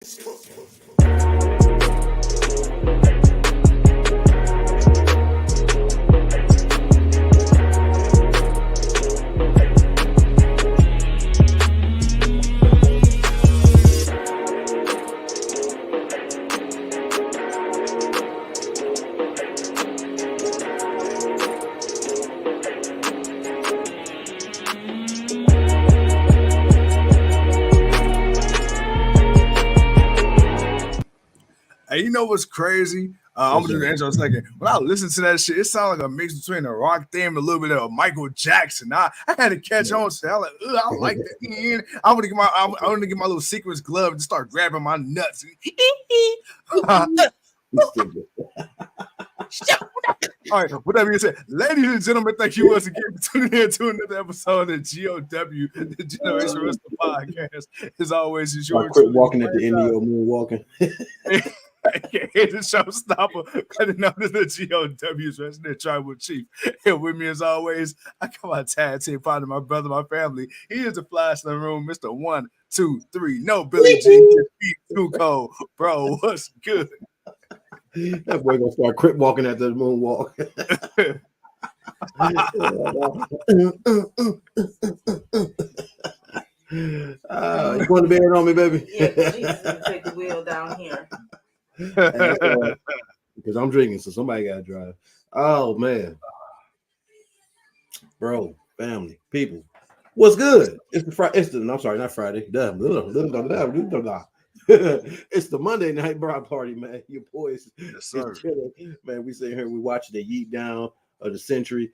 Hey, you know what's crazy? I'm gonna do the intro in a second. When I listen to that shit, it sounds like a mix between a rock theme and a little bit of Michael Jackson. I had to catch on to that. I'm like, I like that. I want to get my little sequence glove and just start grabbing my nuts. All right, with that being said, ladies and gentlemen, thank you once again for tuning in to another episode of GOW, the Generation Wrestling Podcast. As always, it's your quit walking at the Indio moon walking. It's the showstopper, cutting out of the GOW's Wrestling Tribal Chief. And with me, as always, I got my tag team partner, my brother, my family. He is the flash in the room, Mr. 1, 2, 3. No, Billy G. Too cold, bro. What's good? That boy gonna start crip walking at the moonwalk. You going to bed on me, baby? Yeah, Jesus, take the wheel down here. Because I'm drinking, so somebody gotta drive. Oh man, bro, family, people, what's good? It's the I'm sorry, not Friday. It's the Monday night broad party, man. Your boys, yes, sir. Man, we sit here, we watching the yeet down of the century.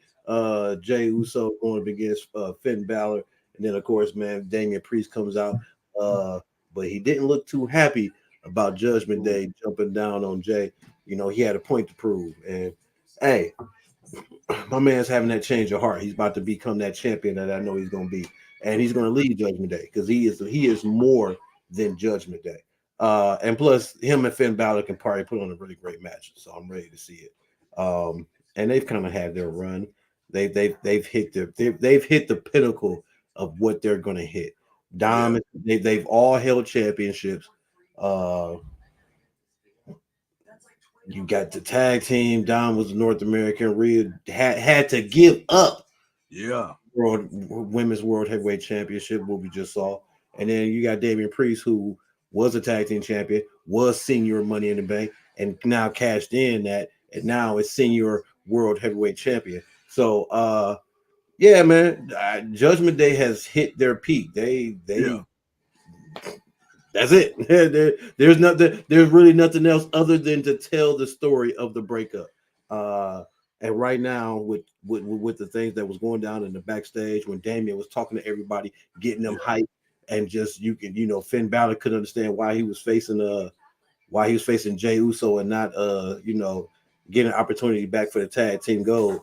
Jey Uso going up against Finn Balor, and then of course, man, Damian Priest comes out. But he didn't look too happy about Judgment Day jumping down on Jey. You know, he had a point to prove. And hey, my man's having that change of heart. He's about to become that champion that I know he's going to be, and he's going to lead Judgment Day because he is more than Judgment Day. And plus, him and Finn Balor can probably put on a really great match. So I'm ready to see it. And they've kind of had their run. They've hit the pinnacle of what they're going to hit. Dom, they've all held championships. You got the tag team. Dom was the North American. Rhea had to give up. Yeah. Women's World Heavyweight Championship, what we just saw. And then you got Damian Priest, who was a tag team champion, was senior Money in the Bank, and now cashed in that, and now is senior World Heavyweight Champion. So, yeah, man, Judgment Day has hit their peak. That's it. There's nothing. There's really nothing else other than to tell the story of the breakup. And right now, with the things that was going down in the backstage, when Damian was talking to everybody, getting them hyped, and just Finn Balor couldn't understand why he was facing Jey Uso and not getting an opportunity back for the tag team gold.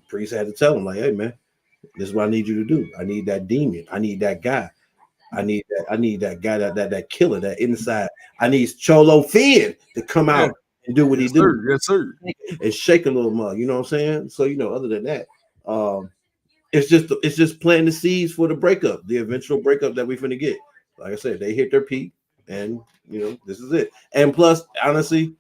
Priest had to tell him, like, hey man, this is what I need you to do. I need that demon. I need that guy. I need that guy, that killer, that inside. I need Cholo Finn to come out and do what he do. Yes, sir. And shake a little more. You know what I'm saying? So other than that, it's just planting the seeds for the breakup, the eventual breakup that we're finna get. Like I said, they hit their peak, and this is it. And plus, honestly,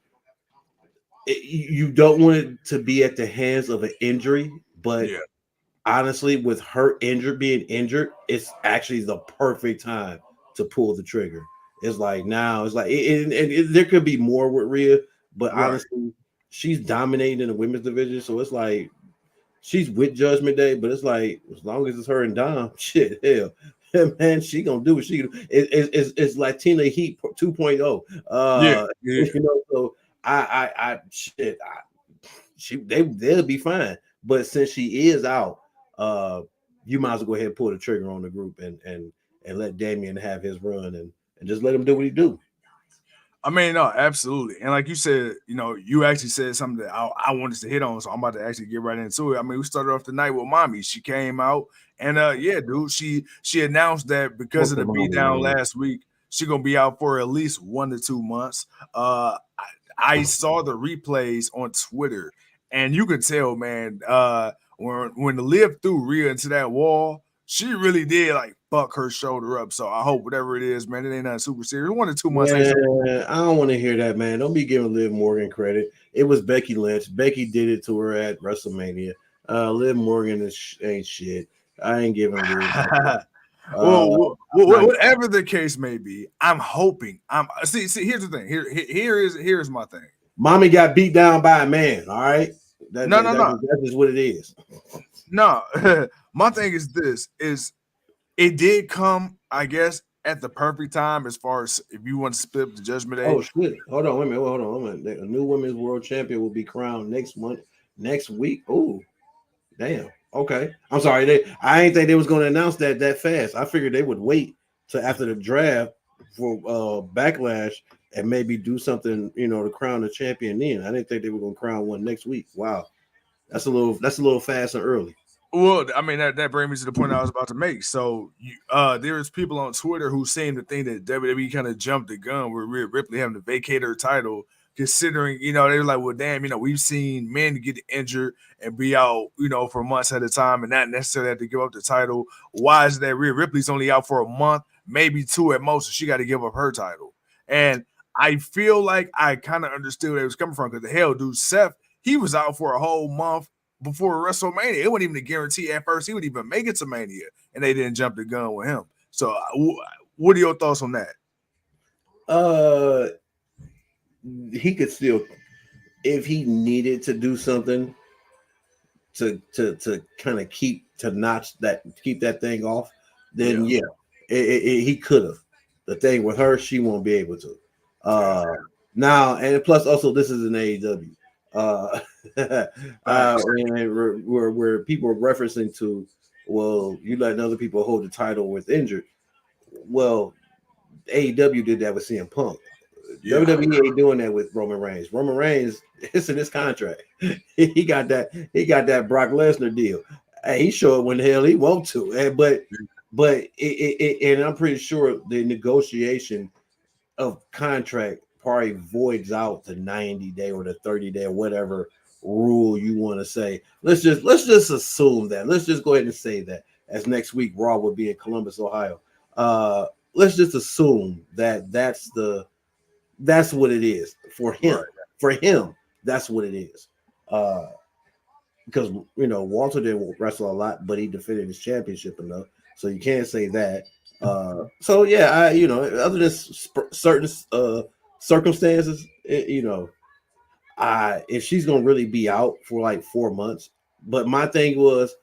you don't want it to be at the hands of an injury, but honestly, with her being injured, it's actually the perfect time to pull the trigger. It's like now, there could be more with Rhea, but honestly, she's dominating in the women's division, so it's like she's with Judgment Day, but it's like as long as it's her and Dom, shit, hell, man, she gonna do what she do. It's Latina Heat 2.0. So they'll be fine. But since she is out, you might as well go ahead and pull the trigger on the group and let Damian have his run and just let him do what he do. I mean, no, absolutely. And like you said, you actually said something that I wanted to hit on, so I'm about to actually get right into it. I mean, we started off the night with Mommy. She came out, and dude, she announced that because of the beatdown last week, she's gonna be out for at least 1 to 2 months. I saw the replays on Twitter, and you could tell, man, when the Liv threw Rhea into that wall, she really did like fuck her shoulder up. So I hope whatever it is, man, it ain't nothing super serious. 1 or 2 months. Yeah, I don't want to hear that, man. Don't be giving Liv Morgan credit. It was Becky Lynch. Becky did it to her at WrestleMania. Liv Morgan ain't shit. I ain't giving Liv. Well, whatever the case may be, I'm hoping. See. Here's the thing. Here's my thing. Mommy got beat down by a man. All right. No. That's just what it is. No, my thing is this: it did come, I guess, at the perfect time as far as if you want to split the Judgment Day. Oh shit! Hold on, wait a minute. Hold on. A new women's world champion will be crowned next week. Oh, damn. Okay, I'm sorry. I ain't think they was going to announce that fast. I figured they would wait till after the draft for Backlash and maybe do something, to crown the champion. Then I didn't think they were going to crown one next week. Wow, that's a little fast and early. Well, I mean that brings me to the point I was about to make. So there's people on Twitter who seem to think that WWE kind of jumped the gun with Rhea Ripley having to vacate her title, considering they were like, well, damn, we've seen men get injured and be out, for months at a time, and not necessarily have to give up the title. Why is that Rhea Ripley's only out for a month, maybe 2 at most, so she got to give up her title? And I feel like I kind of understood where it was coming from, because the hell, dude, Seth, he was out for a whole month before WrestleMania. It wasn't even a guarantee at first he would even make it to Mania, and they didn't jump the gun with him. So what are your thoughts on that? He could still, if he needed to do something to kind of keep that thing off, then he could have. The thing with her, she won't be able to. Now, and plus also this is an AEW. Where people are referencing to, well, you letting other people hold the title with injured. Well, AEW did that with CM Punk. WWE ain't doing that with Roman Reigns. Roman Reigns, it's in his contract. He got that Brock Lesnar deal. He show it when the hell he want to. But and I'm pretty sure the negotiation of contract probably voids out the 90-day or the 30-day or whatever rule you want to say. Let's just assume that. Let's just go ahead and say that, as next week Raw will be in Columbus, Ohio. Let's just assume that that's what it is for him. Right. For him, that's what it is. Because Walter didn't wrestle a lot, but he defended his championship enough, so you can't say that. So yeah, other than certain circumstances, if she's gonna really be out for like 4 months. But my thing was,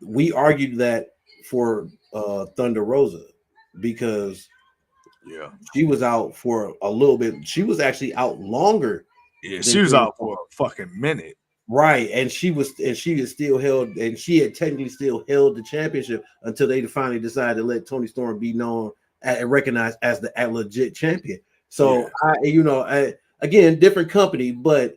we argued that for Thunder Rosa, because she was out for a little bit. She was actually out longer. Yeah, she was out for a fucking minute. Right, and she is still held, and she had technically still held the championship until they finally decided to let Toni Storm be known and recognized as the legit champion. So again, different company, but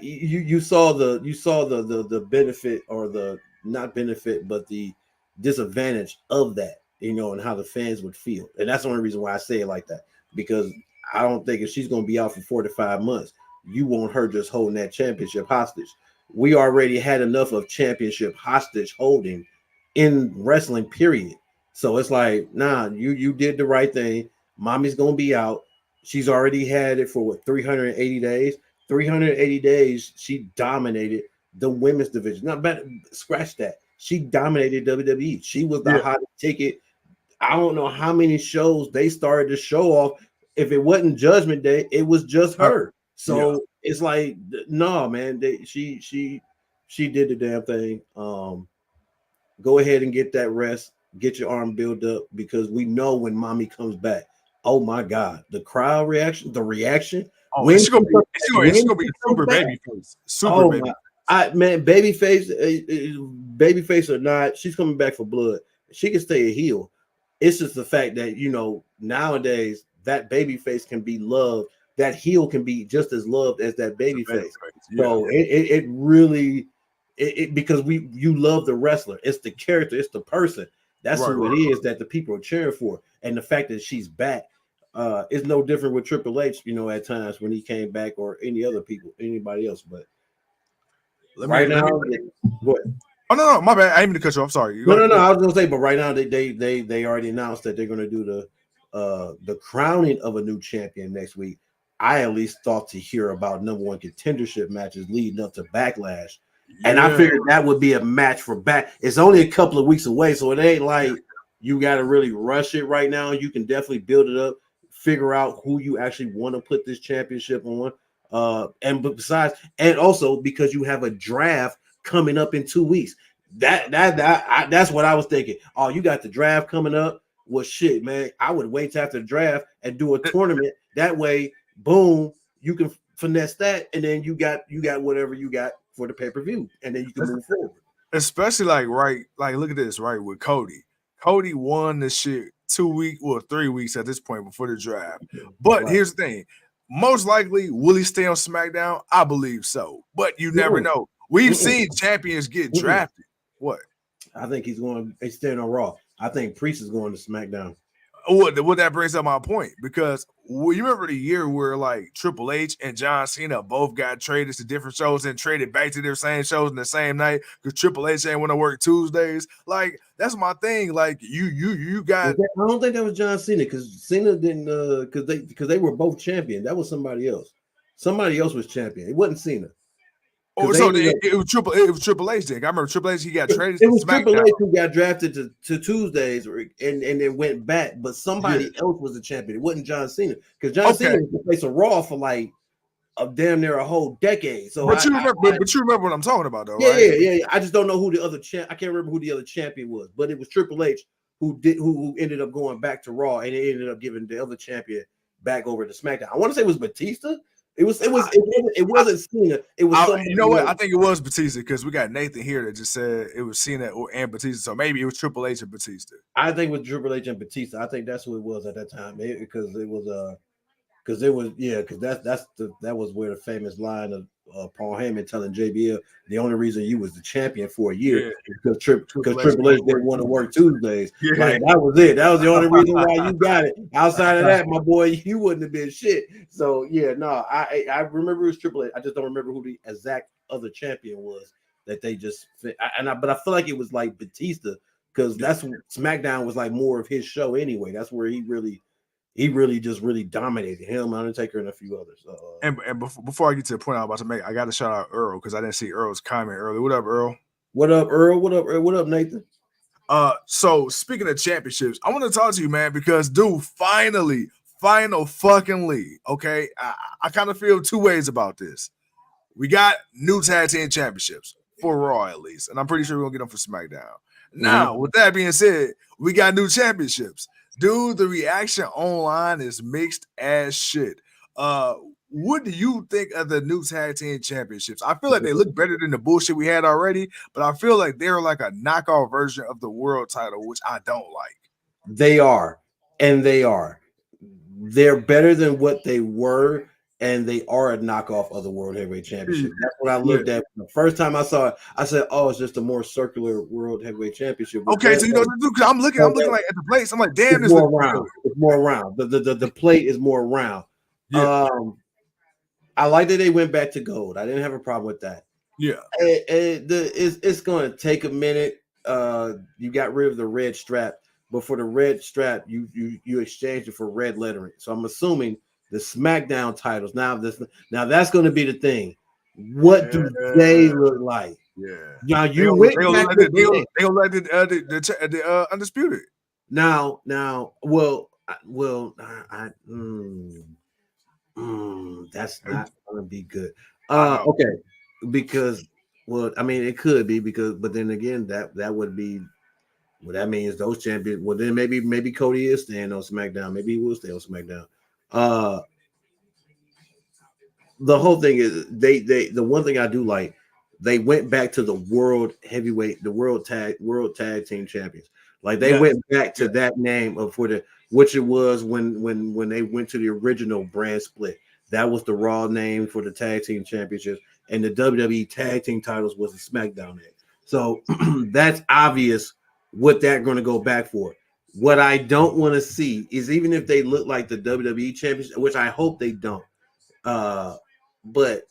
you saw the benefit, or the not benefit, but the disadvantage of that, and how the fans would feel. And that's the only reason why I say it like that, because I don't think if she's going to be out for 4 to 5 months, you want her just holding that championship hostage. We already had enough of championship hostage holding in wrestling, period. So it's like, nah, you did the right thing. Mommy's going to be out. She's already had it for 380 days. 380 days, she dominated the women's division. Not bad, scratch that. She dominated WWE. She was the hottest ticket. I don't know how many shows they started to show off. If it wasn't Judgment Day, it was just her. So it's like, no, man, she did the damn thing. Go ahead and get that rest. Get your arm built up, because we know when mommy comes back, oh my God, the crowd reaction, the reaction. Oh, it's gonna be a super baby face. Super baby. Babyface or not, she's coming back for blood. She can stay a heel. It's just the fact that nowadays that babyface can be loved. That heel can be just as loved as that babyface. So it really, because you love the wrestler. It's the character. It's the person. That's who it is that the people are cheering for. And the fact that she's back is no different with Triple H, at times when he came back, or anybody else. But go ahead. Oh no, my bad. I didn't mean to cut you off. Sorry. No. I was gonna say, but right now they already announced that they're gonna do the crowning of a new champion next week. I at least thought to hear about number one contendership matches leading up to Backlash, and I figured that would be a match for back. It's only a couple of weeks away, so it ain't like you got to really rush it right now. You can definitely build it up, figure out who you actually want to put this championship on. And also because you have a draft coming up in 2 weeks. That's what I was thinking. Oh, you got the draft coming up. Well, shit, man. I would wait till after the draft and do a tournament. That way, boom, you can finesse that, and then you got whatever you got for the pay-per-view, and then you can move forward. Especially like look at this, right, with Cody. Cody won this shit 3 weeks at this point before the draft. But here's the thing. Most likely, will he stay on SmackDown? I believe so. But you never know. We've seen champions get drafted. What? I think he's staying on Raw. I think Priest is going to SmackDown. What that brings up my point, because you remember the year where like Triple H and John Cena both got traded to different shows and traded back to their same shows in the same night because Triple H ain't want to work Tuesdays. Like that's my thing. Like you got. I don't think that was John Cena because Cena didn't because they were both champion. That was somebody else. Somebody else was champion. It wasn't Cena. Oh, so it was Triple H. Then I remember Triple H. He got traded. It was Triple H who got drafted to Tuesdays, and then went back. But somebody else was the champion. It wasn't John Cena because John Cena was the face of Raw for like damn near a whole decade. So, but you remember what I'm talking about, though, yeah, right? Yeah. I just don't know who the other I can't remember who the other champion was, but it was Triple H who ended up going back to Raw, and it ended up giving the other champion back over to SmackDown. I want to say it was Batista. It wasn't Cena. It was you know what? I think it was Batista because we got Nathan here that just said it was Cena and Batista. So maybe it was Triple H and Batista. I think it was Triple H and Batista. I think that's who it was at that time because that was where the famous line of Paul Heyman telling JBL the only reason you was the champion for a year because Triple H didn't want to work Tuesdays. Yeah. Like that was it. That was the only reason why you got it. Outside of that, my boy, you wouldn't have been shit. So I remember it was Triple H. I just don't remember who the exact other champion was that they just but I feel like it was like Batista because that's when SmackDown was like more of his show anyway. That's where he really just dominated him, Undertaker, and a few others. And before I get to the point I'm about to make, I got to shout out Earl because I didn't see Earl's comment earlier. What up, Earl? What up, Earl? What up, Earl? What up, Nathan? So speaking of championships, I want to talk to you, man, because dude, final fucking league. Okay, I kind of feel two ways about this. We got new tag team championships for Raw at least, and I'm pretty sure we're gonna get them for SmackDown. Now, with that being said, we got new championships. Dude, the reaction online is mixed as shit. What do you think of the new tag team championships? I feel like they look better than the bullshit we had already, but I feel like they're like a knockoff version of the world title, which I don't like. They are, and they are. They're better than what they were, and they are a knockoff of the World Heavyweight Championship. That's what I looked at. The first time I saw it, I said, oh, it's just a more circular World Heavyweight Championship. Okay, so I'm looking like at the place. I'm like, damn, it's more round. It's more round. The plate is more round. Yeah. I like that they went back to gold. I didn't have a problem with that. Yeah. It's going to take a minute. You got rid of the red strap, but for the red strap, you exchanged it for red lettering. So I'm assuming the SmackDown titles. Now that's going to be the thing. What do they look like? Yeah. Now they gonna let the Undisputed. Now, that's not going to be good. Okay, because it could be but then again, that would be. Well, that means those champions. Well, then maybe Cody is staying on SmackDown. Maybe he will stay on SmackDown. The whole thing is the one thing I do like, they went back to the world heavyweight, the world tag team champions. Like they went back to that name which it was when they went to the original brand split. That was the Raw name for the tag team championships, and the WWE tag team titles was the SmackDown name. So that's obvious what they're going to go back for. What I don't want to see is even if they look like the WWE champions, which I hope they don't. But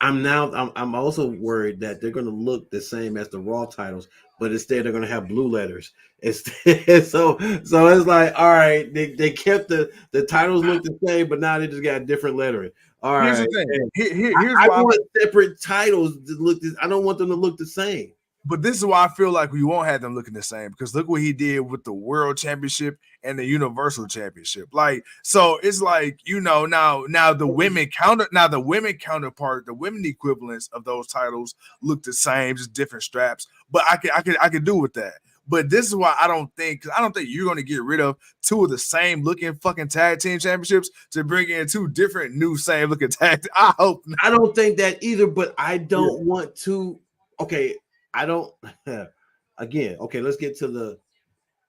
I'm also worried that they're going to look the same as the Raw titles, but instead they're going to have blue letters. So it's like, all right, they kept the titles look the same, but now they just got different lettering. All Here's right, the thing. I Here's why. want separate titles to look. I don't want them to look the same. But this is why I feel like we won't have them looking the same, because look what he did with the World Championship and the Universal Championship. Like, so it's like, now the women counterpart, the women equivalents of those titles look the same, just different straps. But I can do with that. But this is why I don't think you're going to get rid of two of the same looking fucking tag team championships to bring in two different new same looking tag. I hope not. I don't think that either, but I don't want to. Okay, I don't. Again, okay, let's get to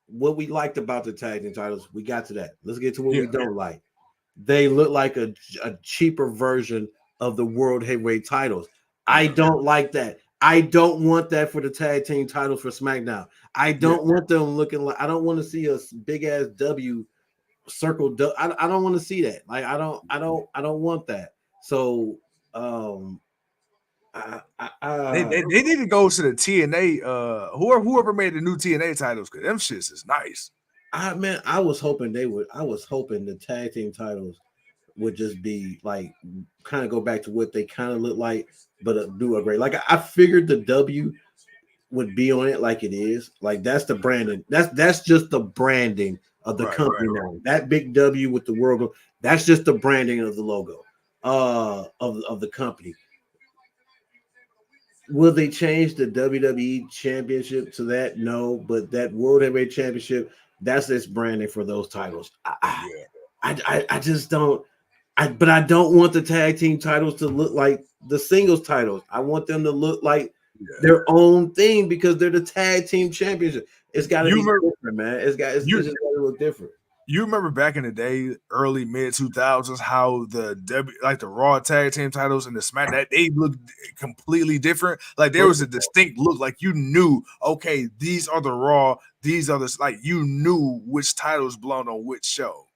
what we liked about the tag team titles. We got to that. Let's get to what we don't like. They look like a cheaper version of the World Heavyweight titles. I don't like that. I don't want that for the tag team titles for SmackDown. I don't want them looking like. I don't want to see a big ass W circle. I don't want to see that. Like I don't want that. So they need to go to the TNA. Whoever made the new TNA titles, because them shits is nice. I was hoping they would. I was hoping the tag team titles would just be like kind of go back to what they kind of look like, but do a great. Like I figured the W would be on it like it is. Like that's the branding. That's just the branding of the company now. That big W with the world. That's just the branding of the logo of the company. Will they change the WWE Championship to that? No, but that World Heavyweight Championship, that's this branding for those titles. I just don't. But I don't want the tag team titles to look like the singles titles. I want them to look like their own thing because they're the tag team championship. It's got to be different, man. It's just got to look different. You remember back in the day, early mid 2000s, how the Raw tag team titles and the SmackDown, they looked completely different. Like there was a distinct look. Like you knew, okay, these are the Raw, these are the like you knew which titles belonged on which show.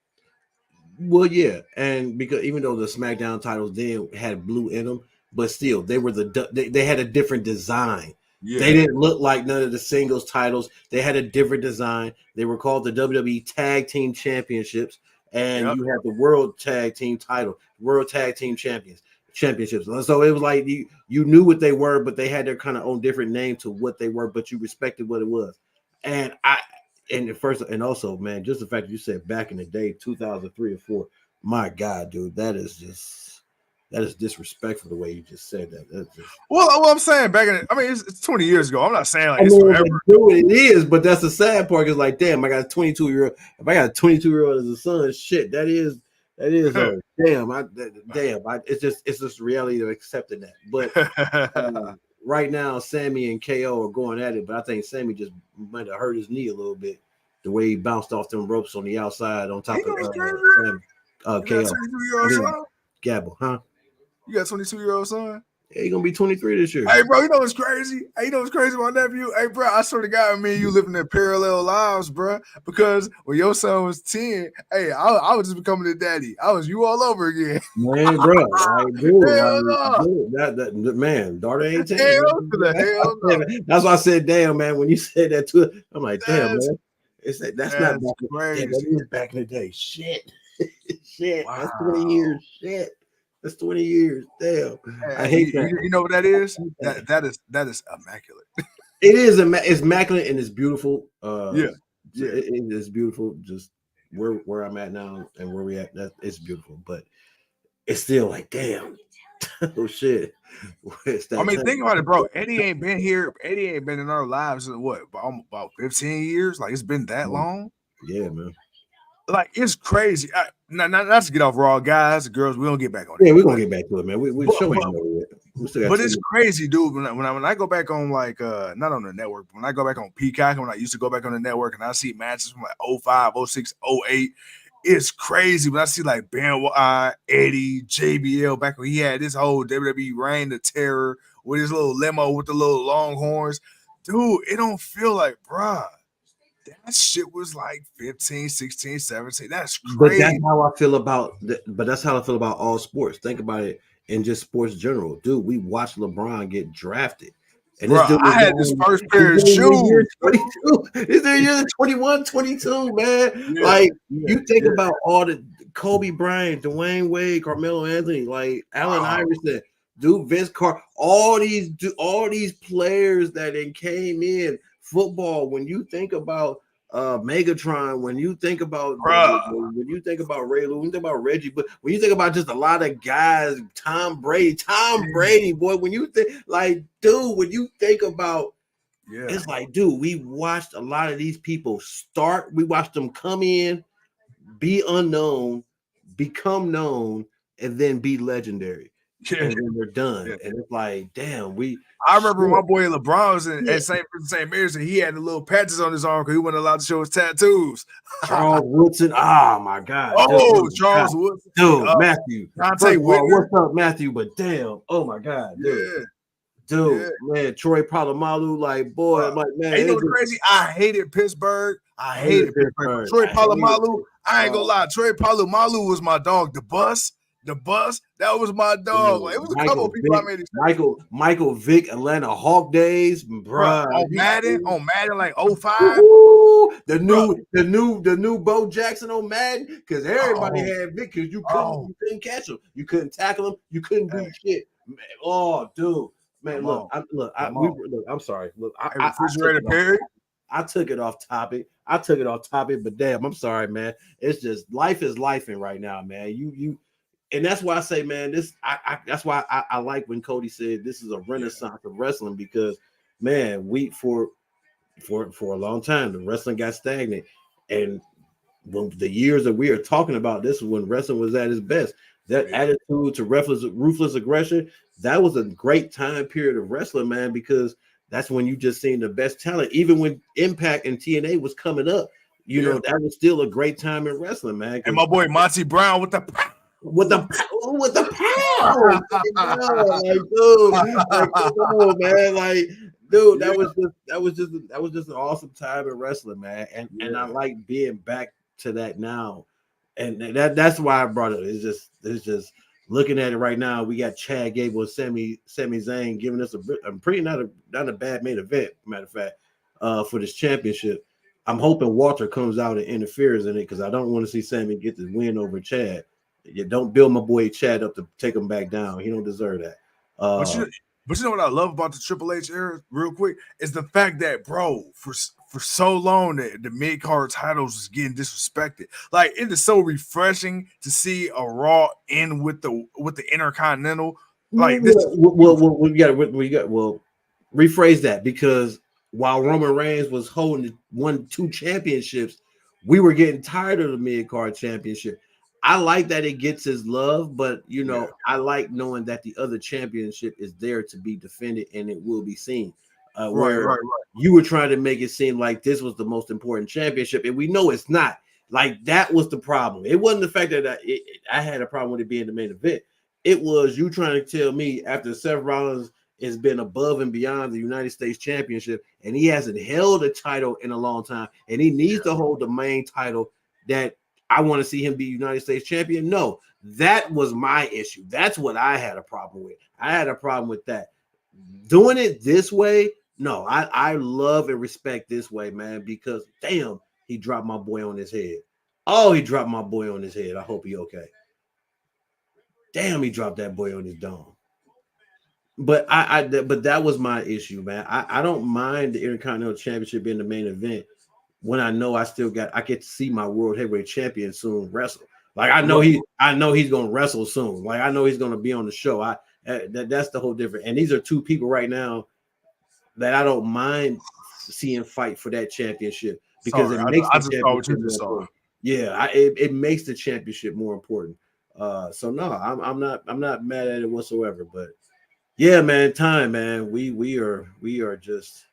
Well, yeah, and because even though the SmackDown titles then had blue in them, but still they were they had a different design. Yeah. They didn't look like none of the singles titles. They had a different design. They were called the WWE Tag Team Championships, and you had the World Tag Team title, World Tag Team Championships. So it was like you knew what they were, but they had their kind of own different name to what they were, but you respected what it was. And also, man, just the fact that you said back in the day, 2003 or 4, my God, dude, that is disrespectful the way you just said that. That's just... Well, I'm saying it's 20 years ago. I'm not saying like it's forever. It is, but that's the sad part. Is like, damn, I got a 22-year-old. If I got a 22-year-old as a son, shit, that is damn. It's just reality of accepting that. But right now, Sami and KO are going at it, but I think Sami just might have hurt his knee a little bit. The way he bounced off them ropes on the outside on top of KO. Gable, huh? You got a 22-year-old son? Yeah, he's gonna be 23 this year. Hey, bro, you know what's crazy? Hey, you know what's crazy, my nephew? Hey, bro, I swear to God, me and you living in parallel lives, bro. Because when your son was 10, hey, I was just becoming a daddy. I was you all over again. Man, bro, I do. Man, daughter ain't 10. Hell no. That's why I said, damn, man. When you said that to her, I'm like, damn, man. That's not crazy. That is back in the day. Shit. Shit. Wow. That's 20 years. Shit. That's 20 years. Damn. I hate that. You know what that is? That is immaculate. It is it's immaculate and it's beautiful. It is beautiful. Just where I'm at now and where we at, it's beautiful. But it's still like, damn. Oh shit. I mean, think about it, bro. Eddie ain't been here. Eddie ain't been in our lives in what, about 15 years? Like it's been that long. Yeah, man. Like it's crazy. Not to get off Raw, guys, girls. We don't get back on it. Yeah, we're gonna get back to it, man. But it's crazy, dude. When I go back on like not on the network, but when I go back on Peacock, when I used to go back on the network and I see matches from like 05, 06, 08, it's crazy when I see like Benoit, Eddie, JBL back when he had this whole WWE Reign of Terror with his little limo with the little long horns. Dude, it don't feel like, bruh. That shit was like 15, 16, 17. That's crazy. But that's how I feel about all sports. Think about it. in just sports general. Dude, we watched LeBron get drafted. And Bro, this dude I had this first pair of shoes. 22. This dude year 21, 22, man. Like you think about all the Kobe Bryant, Dwayne Wade, Carmelo Anthony, like Allen Iverson, dude, Vince Carter, all these players that then came in football. When you think about Megatron, when you think about when you think about Ray Lou, when you think about Reggie, but when you think about just a lot of guys, Tom Brady, boy, when you think like, dude, when you think about it's like, dude, we watched a lot of these people start, we watched them come in, be unknown, become known, and then be legendary. And then they're done. And it's like, damn, I remember my boy LeBron was at St. Mary's, and he had the little patches on his arm because he wasn't allowed to show his tattoos. Charles Woodson. Oh my God. Charles Woodson. Dude, Matthew. What's up, Matthew? But damn, oh my God, dude. Man, Troy Polamalu, like, boy, like, man. Ain't no crazy. I hated Pittsburgh. I hated Pittsburgh. Troy Polamalu, I ain't gonna lie. Troy Polamalu was my dog. The bus, that was my dog. Like, it was a couple of people I made it. Michael Vick, Atlanta Hawk days, bro. On Madden, like 05. The new Bo Jackson on Madden, because everybody had Vick, because you couldn't catch him, you couldn't tackle him, you couldn't do shit. Man, oh, dude. Man, I'm sorry. Look, I took it off topic. But damn, I'm sorry, man. It's just life is lifing right now, man. You, and that's why I say, man, that's why I like when Cody said this is a renaissance of wrestling, because, man, for a long time the wrestling got stagnant, and when the years that we are talking about, this is when wrestling was at its best. That attitude to ruthless aggression, that was a great time period of wrestling, man, because that's when you just seen the best talent. Even when Impact and TNA was coming up, you know, that was still a great time in wrestling, man. And my boy Monty Brown with the pound. Man, like, dude, that was just an awesome time in wrestling, man. And I like being back to that now. And that's why I brought it. It's just looking at it right now. We got Chad Gable and Sami Zayn giving us a pretty not a bad main event, matter of fact, for this championship. I'm hoping Walter comes out and interferes in it, because I don't want to see Sami get the win over Chad. You don't build my boy Chad up to take him back down. He don't deserve that. But you know what I love about the Triple H era, real quick, is the fact that, bro, for so long the mid-card titles was getting disrespected. Like, it is so refreshing to see a Raw end with the Intercontinental. Like, this. We got rephrase that, because while Roman Reigns was holding 1-2 championships, we were getting tired of the mid-card championship. I like that it gets his love, but I like knowing that the other championship is there to be defended and it will be seen. Right. You were trying to make it seem like this was the most important championship, and we know it's not. Like, that was the problem. It wasn't the fact that I had a problem with it being the main event. It was you trying to tell me after Seth Rollins has been above and beyond the United States Championship, and he hasn't held a title in a long time, and he needs to hold the main title, that I want to see him be United States champion. No, that was my issue. That's what I had a problem with. I had a problem with that. Doing it this way, no, I love and respect this way, man, because damn, he dropped my boy on his head. Oh, he dropped my boy on his head. I hope he okay. Damn, he dropped that boy on his dome. But but that was my issue, man. I don't mind the Intercontinental Championship being the main event when I know I get to see my world heavyweight champion soon wrestle. Like, I know he's gonna wrestle soon. Like, I know he's gonna be on the show. That's the whole difference. And these are two people right now that I don't mind seeing fight for that championship, because it makes the championship more important. Yeah, it makes the championship more important. So no, I'm not mad at it whatsoever. But yeah, man, time, man. We are just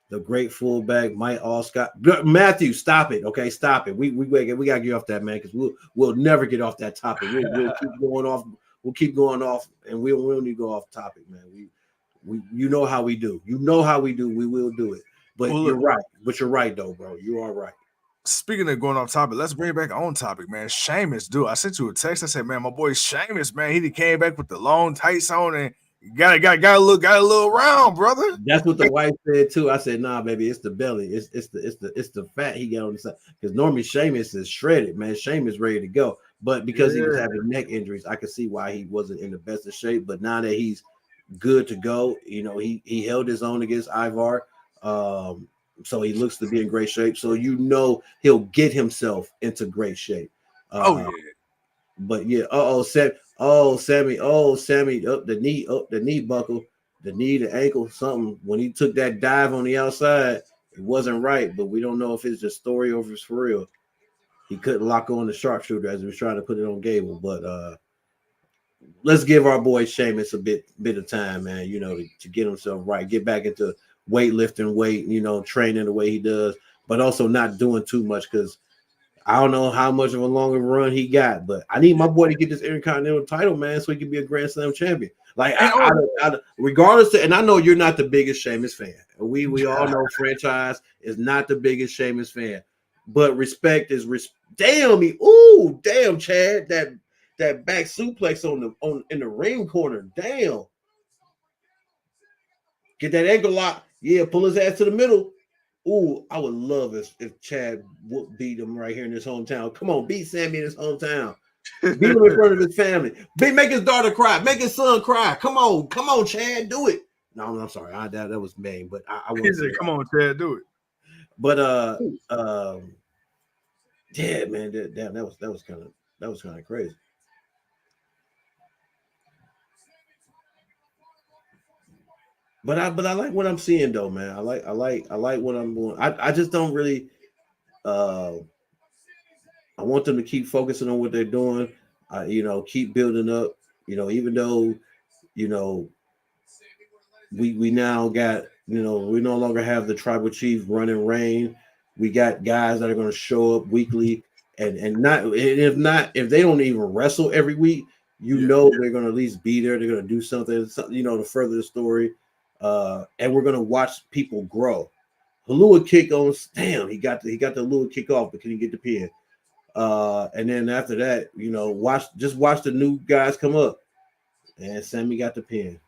the great fullback, Mike Allscott. Matthew, stop it. Okay, stop it. We gotta get off that, man, because we'll never get off that topic. We'll keep going off. We'll keep going off, and we don't need to go off topic, man. We you know how we do. You know how we do. We will do it. But you're right. But you're right, though, bro. You are right. speaking of going off topic, let's bring it back on topic, man. Sheamus, dude. I sent you a text. I said, man, my boy Sheamus, man, he came back with the long tights on and got a little round, brother. That's what the wife said too. I said, nah, baby, it's the belly. It's the fat he got on the side. Because normally Sheamus is shredded, man. Sheamus ready to go. But because he was having neck injuries, I could see why he wasn't in the best of shape. But now that he's good to go, you know, he held his own against Ivar. So he looks to be in great shape. So you know he'll get himself into great shape. But yeah, Sammy, up the knee buckle, the knee, the ankle, something. When he took that dive on the outside, it wasn't right. But we don't know if it's just story or if it's for real. He couldn't lock on the sharpshooter as he was trying to put it on Gable. But let's give our boy Sheamus a bit of time, man. You know, to get himself right, get back into weightlifting, you know, training the way he does, but also not doing too much because I don't know how much of a longer run he got. But I need my boy to get this Intercontinental title, man, so he can be a Grand Slam champion. Like, regardless, and I know you're not the biggest Sheamus fan. We all know franchise is not the biggest Sheamus fan, but respect is damn me. Ooh, damn, Chad, that back suplex in the ring corner. Damn. Get that ankle lock. Yeah, pull his ass to the middle. Ooh, I would love if Chad would beat him right here in his hometown. Come on, beat Sami in his hometown. Beat him in front of his family. Make his daughter cry. Make his son cry. Come on, Chad, do it. No, I'm sorry. That was mean, but I want to say, come on, Chad, do it. But yeah, man, that was kind of crazy. But I like what I'm seeing though, man. I like what I'm doing. I just don't really I want them to keep focusing on what they're doing. You know, keep building up. You know, even though, you know, we now got, you know, we no longer have the tribal chief running reign. We got guys that are going to show up weekly and if they don't even wrestle every week, you know they're going to at least be there. They're going to do something, you know, to further the story. And we're gonna watch people grow. Halua kick on, damn, he got the Halua kick off, but can he get the pin? And then after that, you know, watch the new guys come up. And Sami got the pin.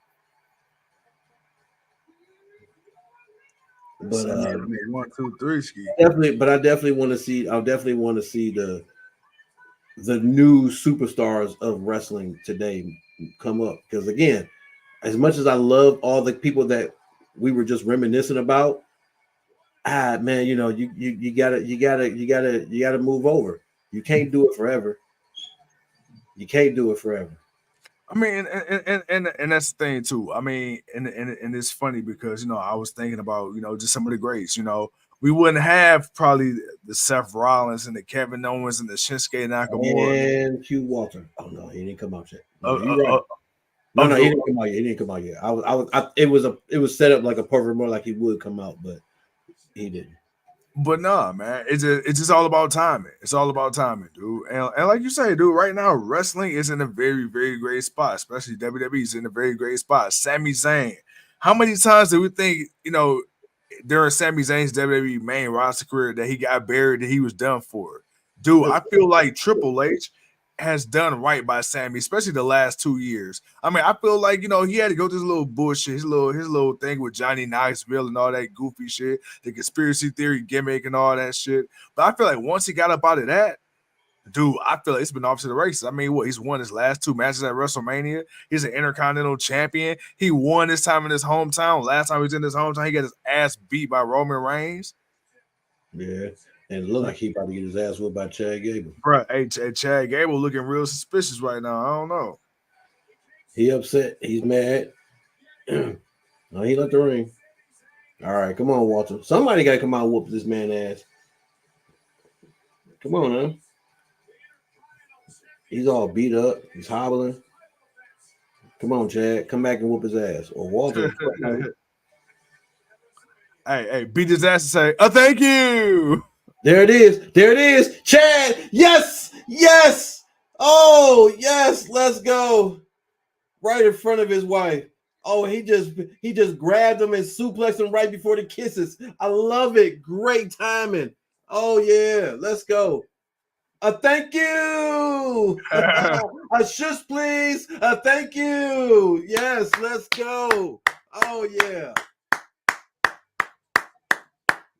But 1, 2, 3 ski. Definitely, but I definitely want to see the new superstars of wrestling today come up. Because again, as much as I love all the people that we were just reminiscing about, man, you know, you gotta move over. You can't do it forever. I mean, and that's the thing too. I mean, and it's funny because, you know, I was thinking about, you know, just some of the greats. You know, we wouldn't have probably the Seth Rollins and the Kevin Owens and the Shinsuke Nakamura and Hugh Walter. Oh no, he didn't come out yet. No, you're right. No, he didn't come out yet. He didn't come out yet. It was set up like a perfect more like he would come out, but he didn't. But nah, man, it's just all about timing. It's all about timing, dude. And like you say, dude, right now wrestling is in a very, very great spot, especially WWE is in a very great spot. Sami Zayn. How many times do we think, you know, during Sami Zayn's WWE main roster career that he got buried, that he was done for? Dude, I feel like Triple H has done right by Sami, especially the last 2 years. I mean, I feel like, you know, he had to go through this little bullshit, his little thing with Johnny Knoxville and all that goofy shit, the conspiracy theory gimmick and all that shit. But I feel like once he got up out of that, dude, I feel like it's been off to the races. I mean, he's won his last 2 matches at WrestleMania. He's an Intercontinental champion. He won this time in his hometown. Last time he was in his hometown, he got his ass beat by Roman Reigns. Yeah. And it looked like he about to get his ass whooped by Chad Gable. Bro, hey, Chad Gable looking real suspicious right now. I don't know. He upset. He's mad. No, he left the ring. All right, come on, Walter. Somebody got to come out and whoop this man ass. Come on, man. He's all beat up. He's hobbling. Come on, Chad. Come back and whoop his ass. Or Walter. Hey, beat his ass and say, "Oh, thank you." There it is. Chad, yes. Oh, yes, let's go. Right in front of his wife. Oh, he just grabbed him and suplexed him right before the kisses. I love it. Great timing. Oh yeah, let's go. Thank you. A shush, please. Thank you. Yes, let's go. Oh yeah.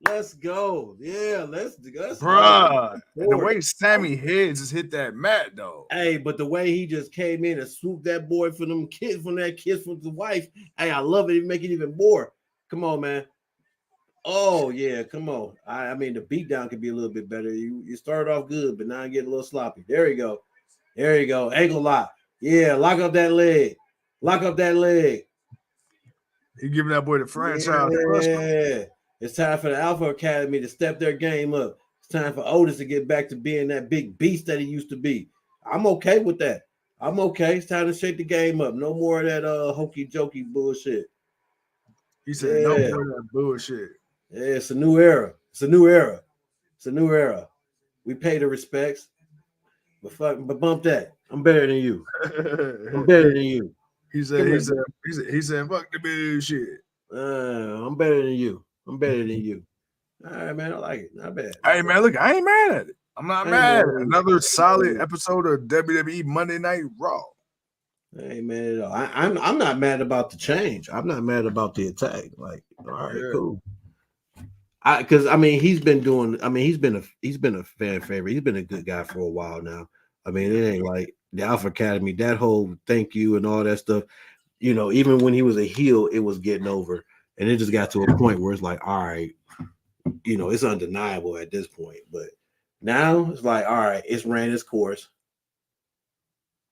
Let's go. Yeah, let's Bruh. And the way Sami heads just hit that mat though. Hey, but the way he just came in and swooped that boy from them kids, from that kiss from the wife. Hey, I love it. It make it even more. Come on, man. Oh yeah, come on. I mean, the beatdown could be a little bit better. You started off good, but now I get a little sloppy. There you go. There you go. Ankle lock. Yeah, lock up that leg. Lock up that leg. He giving that boy the franchise. Yeah. It's time for the Alpha Academy to step their game up. It's time for Otis to get back to being that big beast that he used to be. I'm okay with that. I'm okay. It's time to shake the game up. No more of that hokey jokey bullshit. He said no more of that bullshit. Yeah, it's a new era. It's a new era. It's a new era. We pay the respects. But bump that. I'm better than you. I'm better than you. He said, fuck the bullshit. I'm better than you. I'm better than you. All right, man. I like it. Not bad. Hey, man, look, I ain't mad at it. I'm not mad. Another solid episode of WWE Monday Night Raw. I ain't mad at all. I'm not mad about the change. I'm not mad about the attack. Like, all right, cool. Because I mean, he's been a fan favorite. He's been a good guy for a while now. I mean, it ain't like the Alpha Academy, that whole thank you and all that stuff. You know, even when he was a heel, it was getting over. And it just got to a point where it's like, all right, you know, it's undeniable at this point. But now it's like, all right, it's ran its course.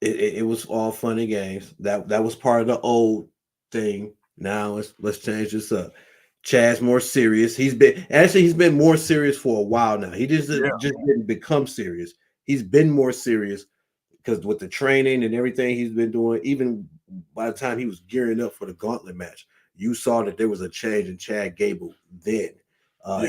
It was all fun and games. That was part of the old thing. Now let's change this up. Chad's more serious. He's been more serious for a while now. He just didn't become serious. He's been more serious because with the training and everything he's been doing, even by the time he was gearing up for the gauntlet match, you saw that there was a change in Chad Gable then.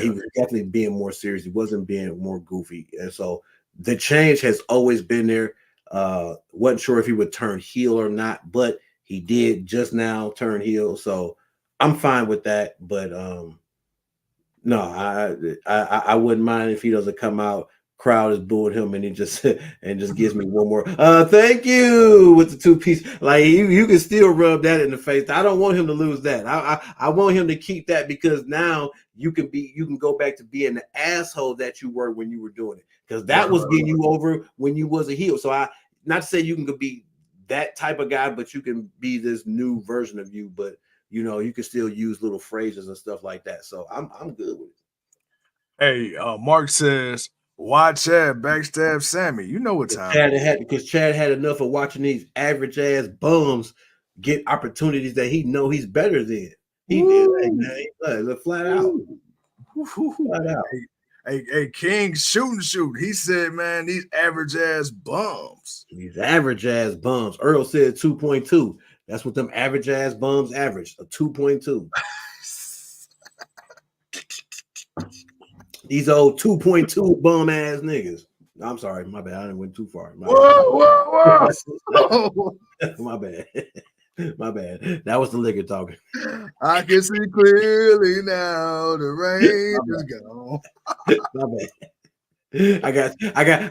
He was definitely being more serious. He wasn't being more goofy. And so the change has always been there. Wasn't sure if he would turn heel or not, but he did just now turn heel. So I'm fine with that. But no, I wouldn't mind if he doesn't come out. Crowd is booing him, and he just gives me one more thank you with the 2-piece. Like you can still rub that in the face. I don't want him to lose that. I want him to keep that because now you can go back to being the asshole that you were when you were doing it, because that was getting you over when you was a heel. So not to say you can be that type of guy, but you can be this new version of you. But you know, you can still use little phrases and stuff like that. So I'm good with it. Hey, Mark says, why Chad backstab Sami? You know what time. Because Chad had enough of watching these average ass bums get opportunities that he know he's better than. He did, flat out. Flat out. Hey, King, shoot. He said, man, these average ass bums. These average ass bums. Earl said 2.2. That's what them average ass bums average, a 2.2. These old 2.2 bum ass niggas. I'm sorry, my bad. I didn't went too far. Whoa. My bad. My bad. That was the liquor talking. I can see clearly now. The rain is gone. My bad.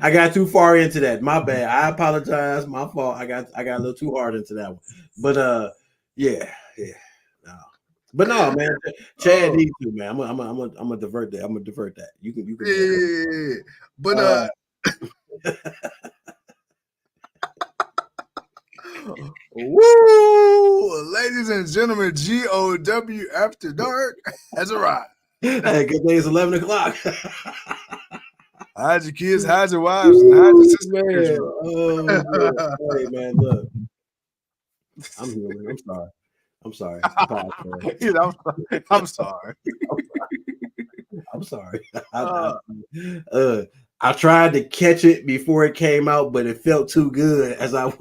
I got too far into that. My bad. I apologize. My fault. I got a little too hard into that one. But yeah. No. But no, man. Chad needs to, man. I'm gonna divert that. I'm gonna divert that. You can. Yeah. But woo, ladies and gentlemen, GOW After Dark has arrived. Hey, good day. It's 11 o'clock. Hide your kids, hide your wives, and hide your sisters. Hey, man, look. I'm human. I'm sorry. I'm sorry. I'm sorry. I tried to catch it before it came out, but it felt too good as me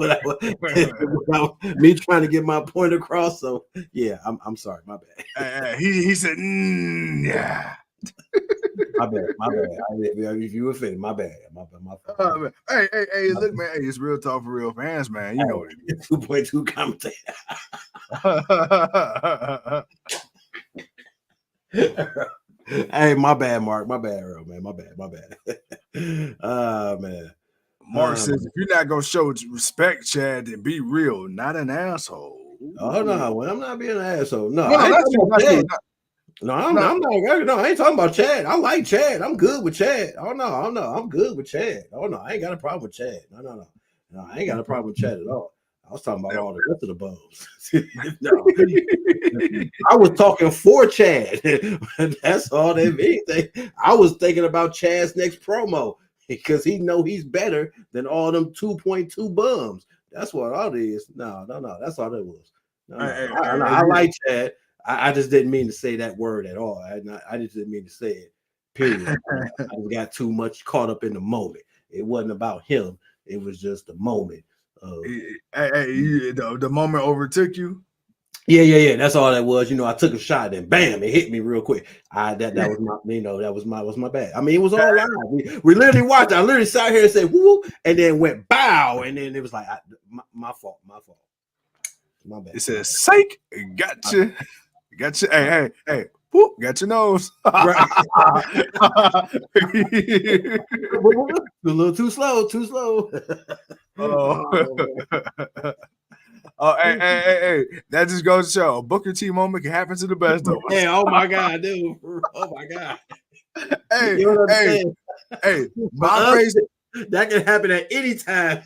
trying to get my point across. So yeah, I'm sorry. My bad. He said, yeah. My bad. If you were offended, my bad. My fault. Hey, look, man. Hey, it's real talk for real fans, man. You know what it is. 2.2 commentator. Hey, my bad, Mark. My bad, Earl, man. My bad. Man. Mark says, if you're not gonna show respect, Chad, then be real, not an asshole. Oh no, well, I'm not being an asshole. No, No, I ain't that's talking about Chad. true. No, I'm not. No, I ain't talking about Chad. I like Chad. I'm good with Chad. Oh no, I'm good with Chad. Oh no, I ain't got a problem with Chad. No, I ain't got a problem with Chad at all. I was talking about all the rest of the bums. No, I was talking for Chad. That's all that means. I was thinking about Chad's next promo because he know he's better than all them 2.2 bums. That's what all it is. No. That's all it was. I like Chad. I just didn't mean to say that word at all. I just didn't mean to say it. Period. I got too much caught up in the moment. It wasn't about him. It was just the moment. The moment overtook you. Yeah. That's all that was. I took a shot and bam, it hit me real quick. That was my, that was my bad. I mean, it was all live. We literally watched. I literally sat here and said woo, and then went bow, and then it was like my fault. My bad. It says psych, gotcha. Hey. Whoop, got your nose. Right. A little too slow. Hey. That just goes to show a Booker T moment can happen to the best of us. Hey, oh my God, dude. Oh my God. Hey, my face. That can happen at any time.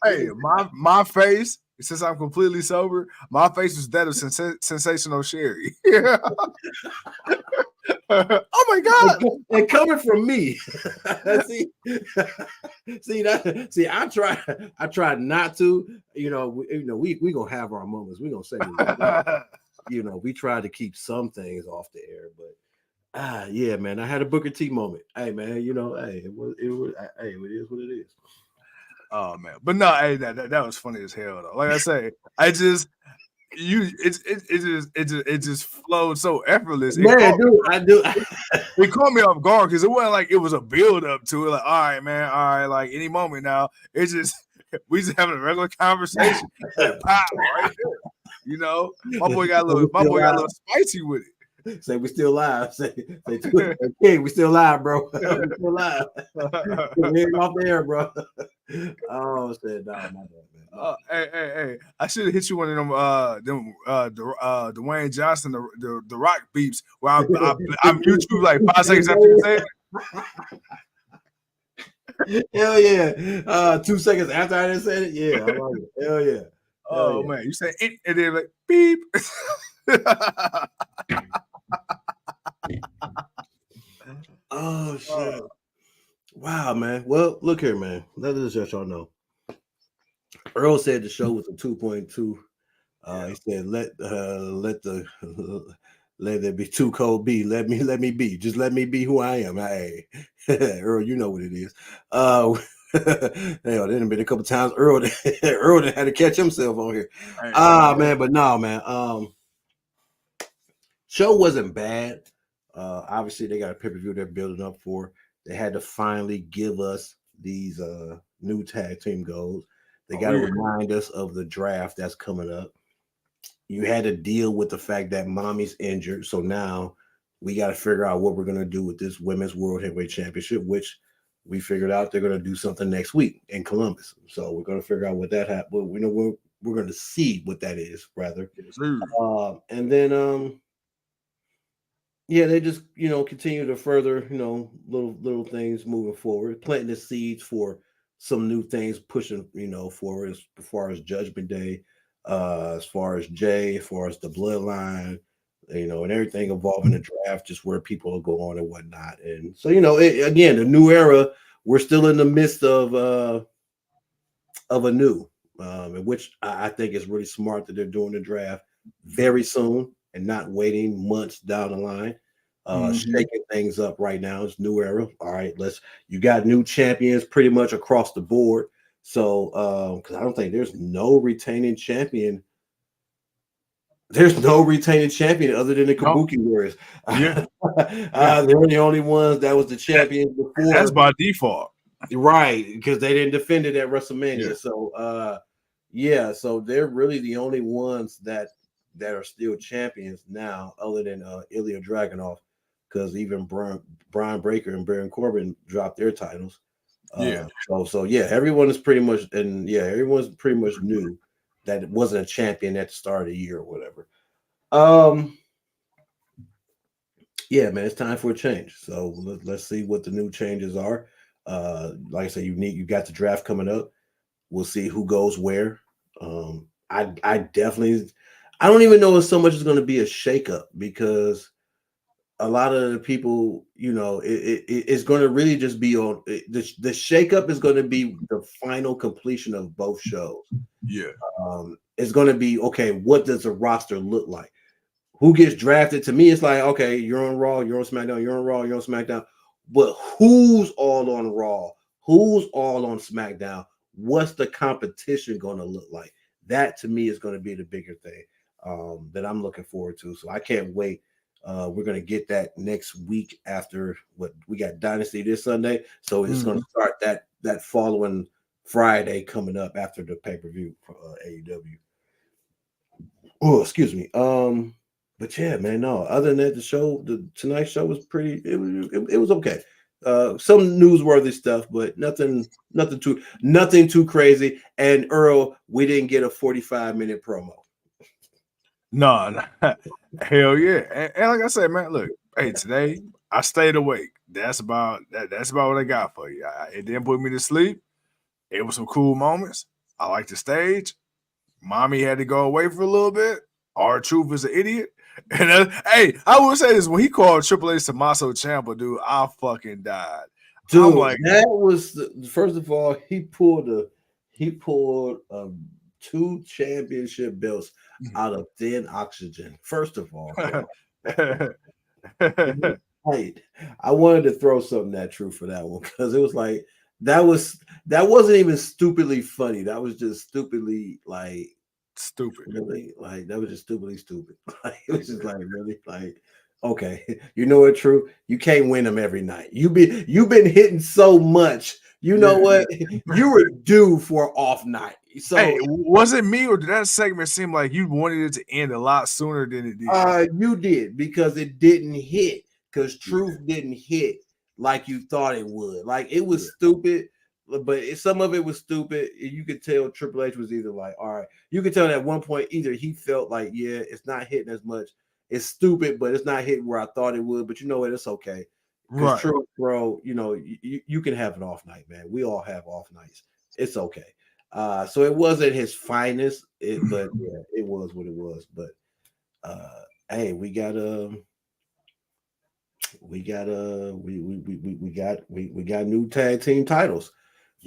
Hey, my face, since I'm completely sober, my face was that of sensational Sherry. Oh my God! And coming from me, see, I try not to. We gonna have our moments. We gonna say, we try to keep some things off the air, but yeah, man, I had a Booker T moment. Hey, man, hey, it is what it is. Oh man, but no, hey, that was funny as hell though. Like I say, it just flowed so effortless. Man, dude, It caught me off guard because it wasn't like it was a build up to it. Like, all right, man, all right, like any moment now. It's just we just having a regular conversation. Pow, right there. My boy got a little spicy with it. Say we still live. Say okay, we still live, bro. We still live. We're off the air, bro. Oh, said my bad, man. Hey! I should have hit you one of them Dwayne Johnson, the Rock beeps where I mute you like 5 seconds after you say it. Hell yeah! 2 seconds after I didn't say it. Yeah, I like it. Hell yeah! Oh man, you say it and then like beep. Oh shit! Wow, man. Well, look here, man. Let us let y'all know. Earl said the show was a 2.2. He said, let there be too cold be. Let me be. Just let me be who I am. Hey, Earl, you know what it is. There been a couple times Earl had to catch himself on here. Man, but no, man. Show wasn't bad. Obviously, they got a pay-per-view they're building up for. They had to finally give us these new tag team goals. They got to remind us of the draft that's coming up. You had to deal with the fact that Mommy's injured. So now we got to figure out what we're going to do with this Women's World Heavyweight Championship, which we figured out they're going to do something next week in Columbus. So we're going to figure out what that happened. We know we're going to see what that is, rather. And then, they just, continue to further, little things moving forward, planting the seeds for some new things pushing, forward as far as Judgment Day, as far as Jey, as far as the bloodline, and everything involving the draft, just where people will go on and whatnot. And so, again, the new era, we're still in the midst of a new, in which I think is really smart that they're doing the draft very soon and not waiting months down the line. Shaking things up right now. It's new era. All right, you got new champions pretty much across the board. So, because I don't think there's no retaining champion. There's no retaining champion other than the Kabuki Warriors. Yeah. They were the only ones that was the champions before. That's by default. Right, because they didn't defend it at WrestleMania. Yeah. So, so they're really the only ones that are still champions now, other than Ilya Dragunov. because even Brian Breaker and Baron Corbin dropped their titles. Yeah. So yeah, everyone is pretty much, and yeah, everyone's pretty much new that it wasn't a champion at the start of the year or whatever. Yeah, man, it's time for a change. So let's see what the new changes are. Like I said, you got the draft coming up. We'll see who goes where. I definitely, I don't even know if so much is going to be a shakeup, because a lot of the people, it's going to really just be on the shakeup is going to be the final completion of both shows. Yeah. It's going to be, okay, what does the roster look like? Who gets drafted? To me, it's like, okay, you're on Raw, you're on SmackDown, you're on Raw, you're on SmackDown. But who's all on Raw? Who's all on SmackDown? What's the competition going to look like? That, to me, is going to be the bigger thing that I'm looking forward to. So I can't wait. We're going to get that next week after what we got Dynasty this Sunday. So it's going to start that following Friday coming up after the pay-per-view for AEW. Oh, excuse me. But yeah, man, no. Other than that, tonight's show was pretty. It was okay. Some newsworthy stuff, but nothing too crazy. And Earl, we didn't get a 45-minute promo. No, hell yeah. And like I said, man, look, hey, today I stayed awake. That's about what I got for you. It didn't put me to sleep. It was some cool moments. I like the stage. Mommy had to go away for a little bit. R-Truth is an idiot. And hey, I will say this: when he called Triple H Tommaso Ciampa, dude, I fucking died. Dude, that was first of all, he pulled 2 championship belts out of thin oxygen. First of all, right. I wanted to throw something at True for that one, because it was like that wasn't even stupidly funny. That was just stupidly stupid. Really, that was just stupidly stupid. It was just really okay. You know what, True? You can't win them every night. You've been hitting so much. You know what? You were due for an off night. So hey, was it me, or did that segment seem like you wanted it to end a lot sooner than it did? You did, because it didn't hit, because Truth didn't hit like you thought it would. Like, it was stupid, but some of it was stupid. You could tell Triple H was either like, all right. You could tell at one point either he felt like, yeah, it's not hitting as much. It's stupid, but it's not hitting where I thought it would. But you know what? It's okay. Because Truth, bro, you can have an off night, man. We all have off nights. It's okay. So it wasn't his finest, but yeah, it was what it was. But hey, we got new tag team titles.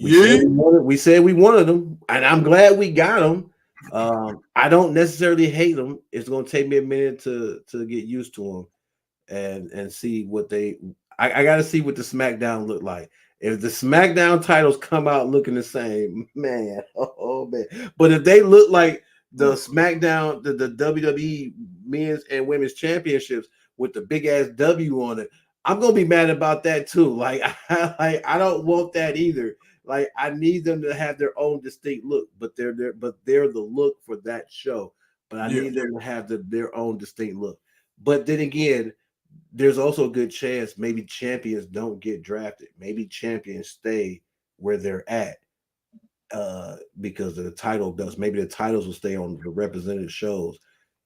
We said we wanted them, and I'm glad we got them. I don't necessarily hate them. It's going to take me a minute to get used to them and see what they. I got to see what the SmackDown look like. If the SmackDown titles come out looking the same, man, oh man. But if they look like the SmackDown, the WWE men's and women's championships with the big ass W on it, I'm gonna be mad about that too. Like I don't want that either. Like, I need them to have their own distinct look, but they're the look for that show. But I need them to have their own distinct look. But then again, there's also a good chance maybe champions don't get drafted. Maybe champions stay where they're at because of the title belts. Maybe the titles will stay on the represented shows,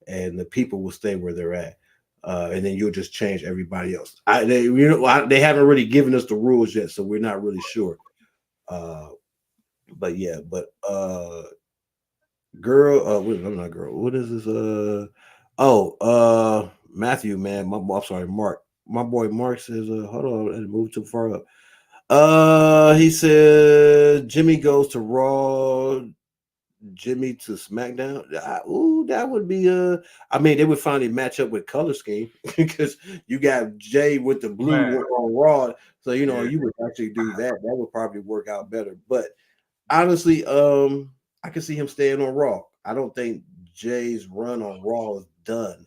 and the people will stay where they're at. And then you'll just change everybody else. They haven't really given us the rules yet, so we're not really sure. But yeah, I'm not girl. What is this? Matthew, man. I'm sorry, Mark. My boy Mark says, hold on, I moved too far up. He said Jimmy goes to Raw, Jimmy to SmackDown. That would be I mean, they would finally match up with color scheme because you got Jay with the blue on Raw. So you would actually do that. That would probably work out better. But honestly, I can see him staying on Raw. I don't think Jay's run on Raw is done.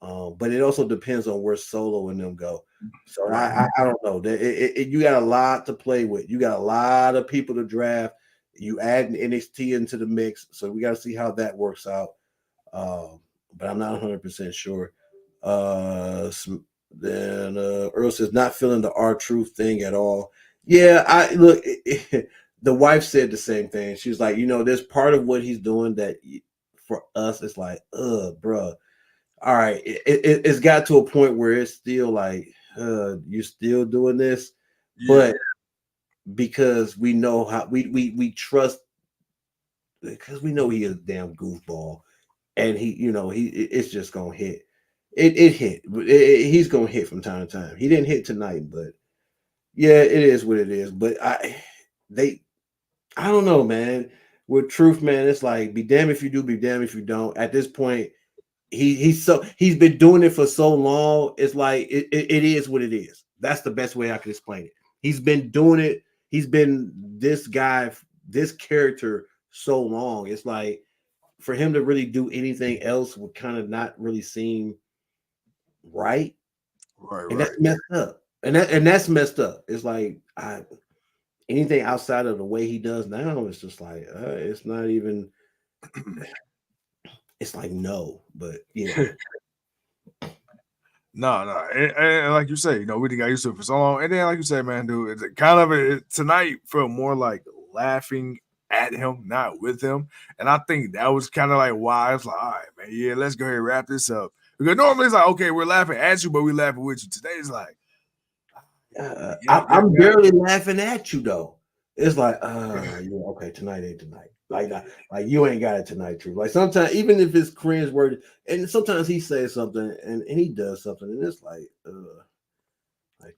But it also depends on where Solo and them go. So I don't know. You got a lot to play with. You got a lot of people to draft. You add NXT into the mix, so we got to see how that works out. But I'm not 100% sure. Then Earl says not feeling the R-Truth thing at all. Yeah, I look. The wife said the same thing. She was like, there's part of what he's doing that for us, it's like, bruh. All right, it's got to a point where it's still like, you're still doing this, but because we know how we trust, because we know he is a damn goofball, and he it's just gonna hit. It hit. He's gonna hit from time to time. He didn't hit tonight, but yeah, it is what it is. But I don't know, man. With Truth, man, it's like be damned if you do, be damned if you don't. At this point, he's been doing it for so long. It's like it is what it is. That's the best way I can explain it. He's been doing it. He's been this guy, this character so long. It's like for him to really do anything else would kind of not really seem right. And that's messed up. And that's messed up. It's like anything outside of the way he does now, it's just like it's not even. It's like no, but yeah. No, and like you say, we got used to it for so long, and then like you say, man, dude, it's kind of tonight felt more like laughing at him, not with him, and I think that was kind of like why it's like, all right, man, yeah, let's go ahead and wrap this up, because normally it's like, okay, we're laughing at you, but we laughing with you. Today it's like, I'm barely laughing at you though. It's like, yeah, okay, tonight ain't tonight. Like you ain't got it tonight, Truth. Like sometimes, even if it's cringe word, and sometimes he says something and he does something, and it's like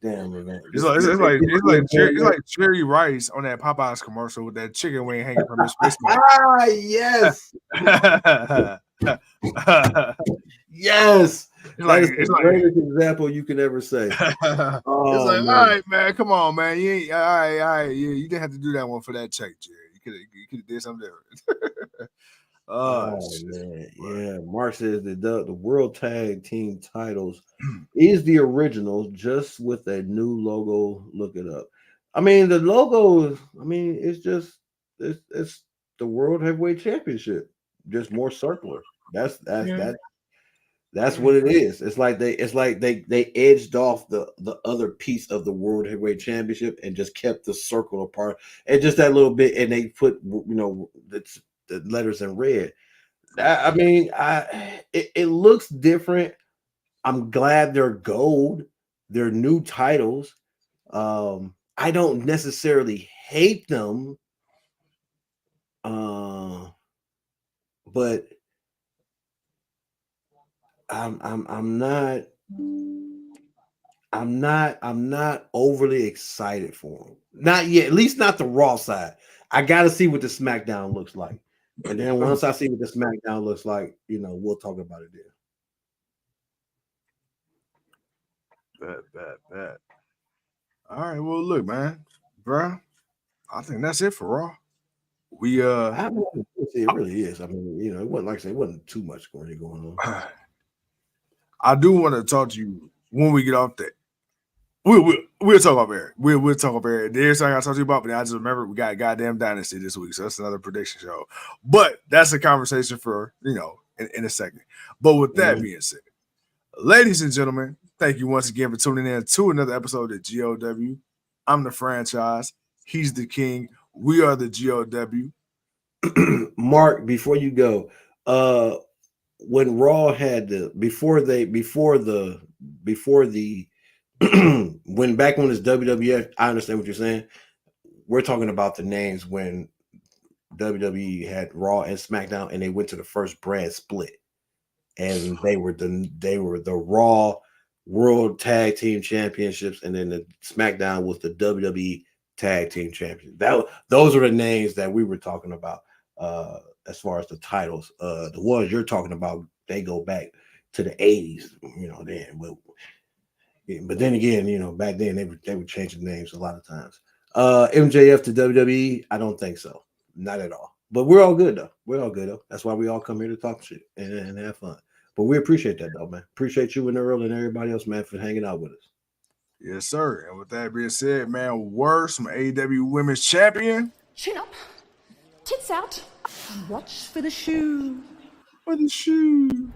damn, man. It's like Jerry Rice on that Popeyes commercial with that chicken wing hanging from his face. Yes. Yes. It's the greatest example you can ever say. It's like, all right, man, come on, man. You ain't all right. You didn't have to do that one for that check, Jerry. You could have did something different. Man. Yeah. Mark says the World Tag Team titles is the original, just with a new logo. Look it up. I mean, the logo. I mean, it's just it's the World Heavyweight Championship, just more circular. That's what it is. It's like they edged off the other piece of the World Heavyweight Championship and just kept the circle apart and just that little bit, and they put the letters in red. I mean, it looks different. I'm glad they're gold. They're new titles. I don't necessarily hate them, but I'm not overly excited for them. Not yet, at least not the Raw side. I got to see what the SmackDown looks like. And then once I see what the SmackDown looks like, we'll talk about it then. Bet. All right, well, look, man, bro, I think that's it for Raw. It really is. I mean, it wasn't like I said, it wasn't too much going on. I do want to talk to you when we get off that. We'll talk about Barry. We'll talk about Barry. There's something I talked to you about, but I just remember we got goddamn Dynasty this week, so that's another prediction show. But that's a conversation for in a second. But with that being said, ladies and gentlemen, thank you once again for tuning in to another episode of GOW. I'm the franchise. He's the king. We are the GOW. Mark, before you go, when Raw had when it's WWF, I understand what you're saying. We're talking about the names when WWE had Raw and SmackDown, and they went to the first brand split, and they were the Raw World Tag Team Championships, and then the SmackDown was the WWE Tag Team Championship. Those are the names that we were talking about as far as the titles. The ones you're talking about, they go back to the 80s, but then again, back then they would change the names a lot of times. MJF to WWE, I don't think so. Not at all. But we're all good though. That's why we all come here to talk shit and have fun. But we appreciate that though, man. Appreciate you and Earl and everybody else, man, for hanging out with us. Yes, sir. And with that being said, man, worse from AEW Women's Champion. Chin up, tits out, and watch for the shoe. For the shoe.